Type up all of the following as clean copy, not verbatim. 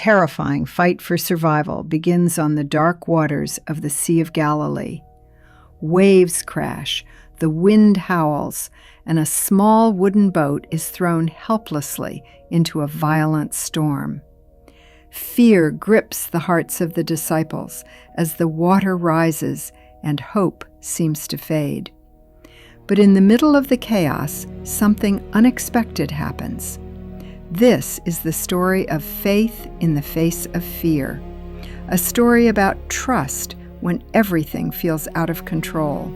terrifying fight for survival begins on the dark waters of the Sea of Galilee. Waves crash, the wind howls, and a small wooden boat is thrown helplessly into a violent storm. Fear grips the hearts of the disciples as the water rises and hope seems to fade. But in the middle of the chaos, something unexpected happens. This is the story of faith in the face of fear, a story about trust when everything feels out of control,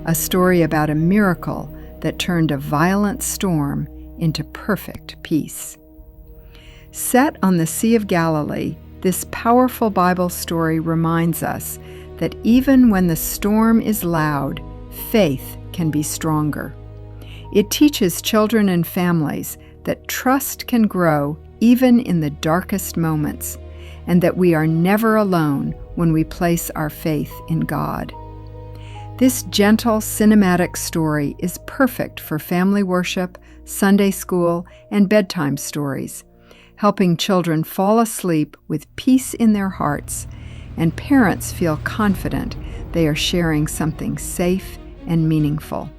a story about a miracle that turned a violent storm into perfect peace. Set on the Sea of Galilee, this powerful Bible story reminds us that even when the storm is loud, faith can be stronger. It teaches children and families that trust can grow even in the darkest moments, and that we are never alone when we place our faith in God. This gentle cinematic story is perfect for family worship, Sunday school, and bedtime stories, helping children fall asleep with peace in their hearts, and parents feel confident they are sharing something safe and meaningful.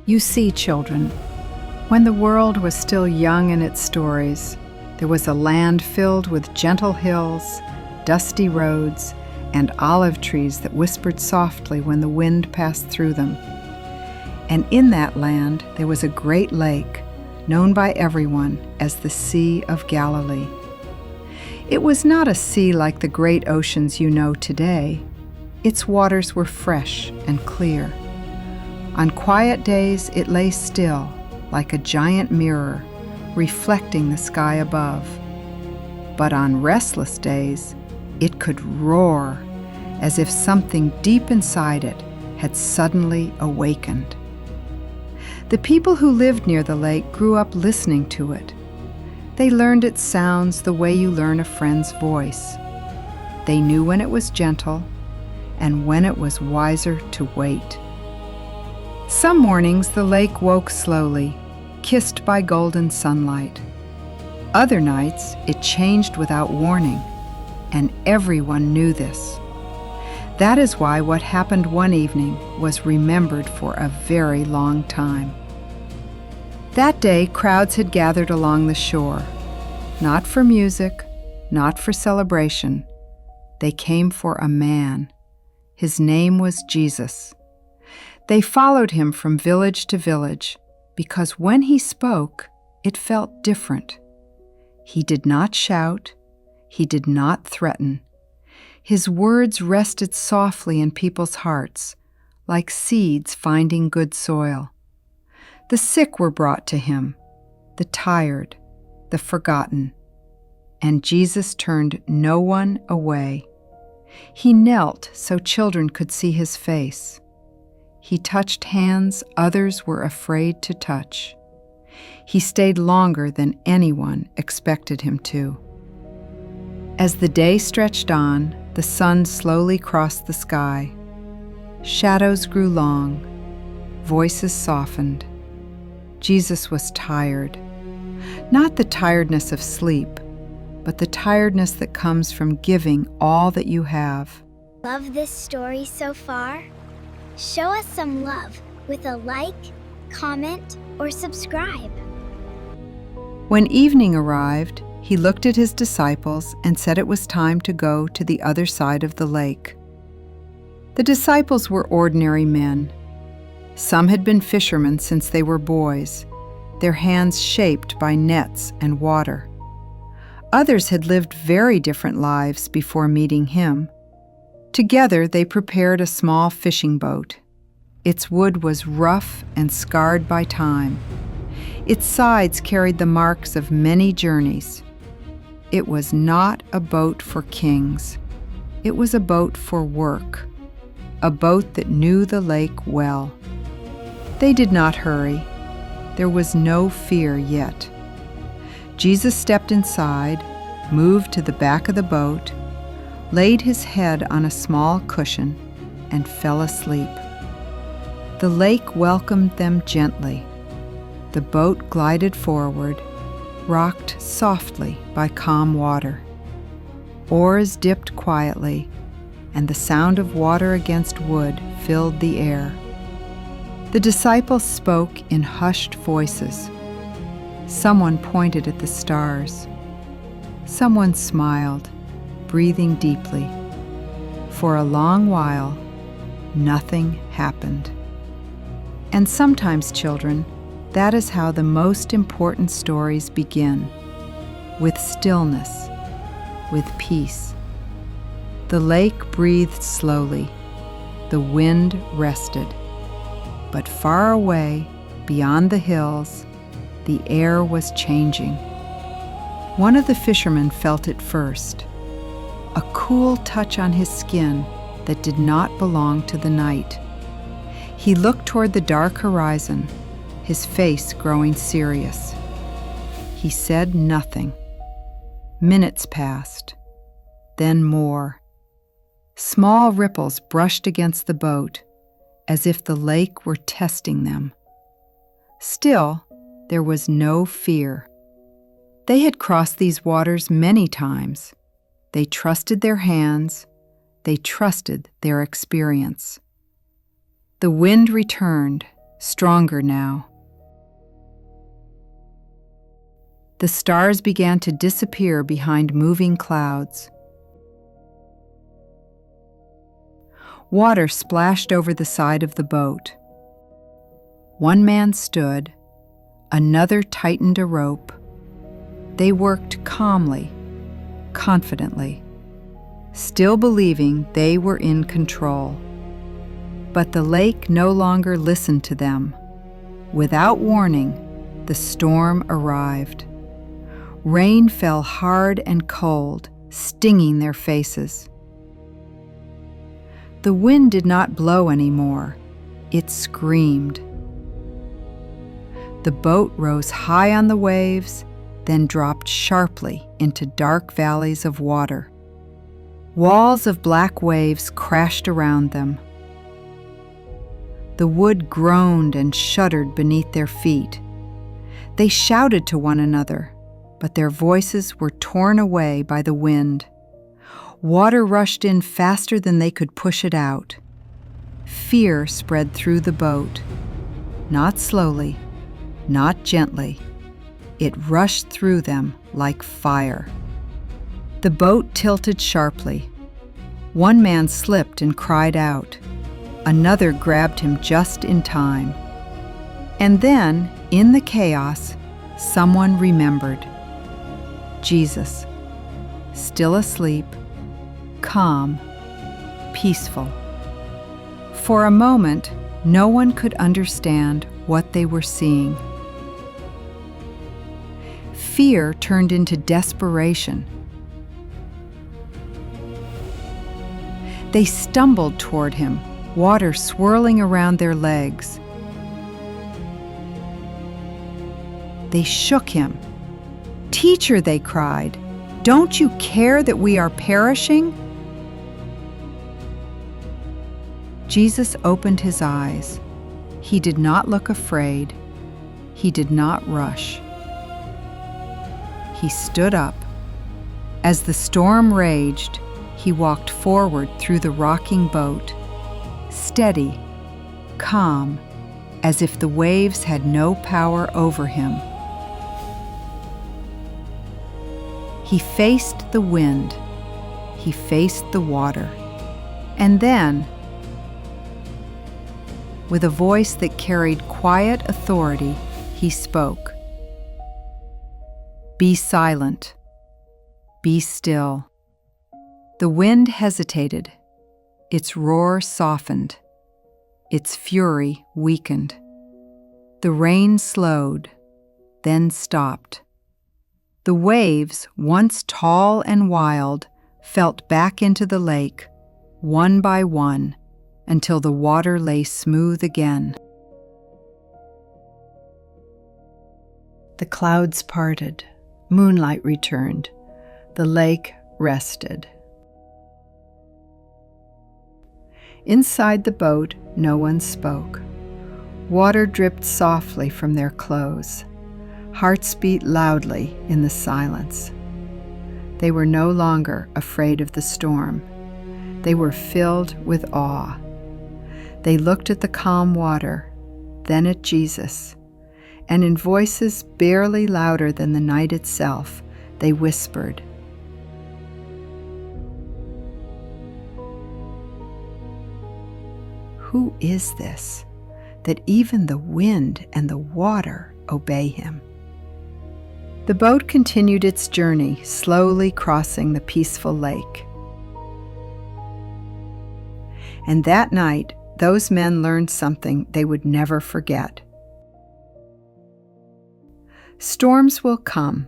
You see, children, when the world was still young in its stories, there was a land filled with gentle hills, dusty roads, and olive trees that whispered softly when the wind passed through them. And in that land there was a great lake, known by everyone as the Sea of Galilee. It was not a sea like the great oceans you know today. Its waters were fresh and clear. On quiet days it lay still, like a giant mirror, reflecting the sky above. But on restless days, it could roar, as if something deep inside it had suddenly awakened. The people who lived near the lake grew up listening to it. They learned its sounds the way you learn a friend's voice. They knew when it was gentle and when it was wiser to wait. Some mornings the lake woke slowly, kissed by golden sunlight. Other nights it changed without warning, and everyone knew this. That is why what happened one evening was remembered for a very long time. That day, crowds had gathered along the shore, not for music, not for celebration. They came for a man. His name was Jesus. They followed him from village to village, because when he spoke, it felt different. He did not shout. He did not threaten. His words rested softly in people's hearts, like seeds finding good soil. The sick were brought to him, the tired, the forgotten, and Jesus turned no one away. He knelt so children could see his face. He touched hands others were afraid to touch. He stayed longer than anyone expected him to. As the day stretched on, the sun slowly crossed the sky. Shadows grew long. Voices softened. Jesus was tired. Not the tiredness of sleep, but the tiredness that comes from giving all that you have. Love this story so far? Show us some love with a like, comment, or subscribe. When evening arrived, he looked at his disciples and said it was time to go to the other side of the lake. The disciples were ordinary men. Some had been fishermen since they were boys, their hands shaped by nets and water. Others had lived very different lives before meeting him. Together they prepared a small fishing boat. Its wood was rough and scarred by time. Its sides carried the marks of many journeys. It was not a boat for kings. It was a boat for work, a boat that knew the lake well. They did not hurry. There was no fear yet. Jesus stepped inside, moved to the back of the boat, laid his head on a small cushion, and fell asleep. The lake welcomed them gently. The boat glided forward, rocked softly by calm water. Oars dipped quietly, and the sound of water against wood filled the air. The disciples spoke in hushed voices. Someone pointed at the stars. Someone smiled, breathing deeply. For a long while, nothing happened. And sometimes, children, that is how the most important stories begin, with stillness, with peace. The lake breathed slowly. The wind rested. But far away, beyond the hills, the air was changing. One of the fishermen felt it first, a cool touch on his skin that did not belong to the night. He looked toward the dark horizon, his face growing serious. He said nothing. Minutes passed, then more. Small ripples brushed against the boat, as if the lake were testing them. Still, there was no fear. They had crossed these waters many times. They trusted their hands. They trusted their experience. The wind returned, stronger now. The stars began to disappear behind moving clouds. Water splashed over the side of the boat. One man stood, another tightened a rope. They worked calmly, confidently, still believing they were in control. But the lake no longer listened to them. Without warning, the storm arrived. Rain fell hard and cold, stinging their faces. The wind did not blow anymore. It screamed. The boat rose high on the waves, then dropped sharply into dark valleys of water. Walls of black waves crashed around them. The wood groaned and shuddered beneath their feet. They shouted to one another, but their voices were torn away by the wind. Water rushed in faster than they could push it out. Fear spread through the boat. Not slowly, not gently. It rushed through them like fire. The boat tilted sharply. One man slipped and cried out. Another grabbed him just in time. And then, in the chaos, someone remembered. Jesus, still asleep, calm, peaceful. For a moment, no one could understand what they were seeing. Fear turned into desperation. They stumbled toward him, water swirling around their legs. They shook him. "Teacher," they cried, "don't you care that we are perishing?" Jesus opened his eyes. He did not look afraid. He did not rush. He stood up. As the storm raged, he walked forward through the rocking boat, steady, calm, as if the waves had no power over him. He faced the wind. He faced the water. And then, with a voice that carried quiet authority, he spoke. "Be silent. Be still." The wind hesitated. Its roar softened. Its fury weakened. The rain slowed, then stopped. The waves, once tall and wild, felt back into the lake, one by one, until the water lay smooth again. The clouds parted. Moonlight returned. The lake rested. Inside the boat, no one spoke. Water dripped softly from their clothes. Hearts beat loudly in the silence. They were no longer afraid of the storm. They were filled with awe. They looked at the calm water, then at Jesus, and in voices barely louder than the night itself, they whispered, "Who is this, that even the wind and the water obey him?" The boat continued its journey, slowly crossing the peaceful lake. And that night, those men learned something they would never forget. Storms will come,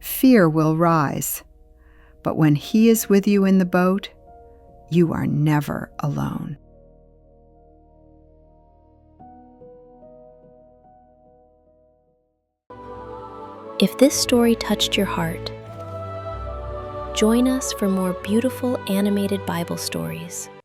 fear will rise, but when He is with you in the boat, you are never alone. If this story touched your heart, join us for more beautiful animated Bible stories.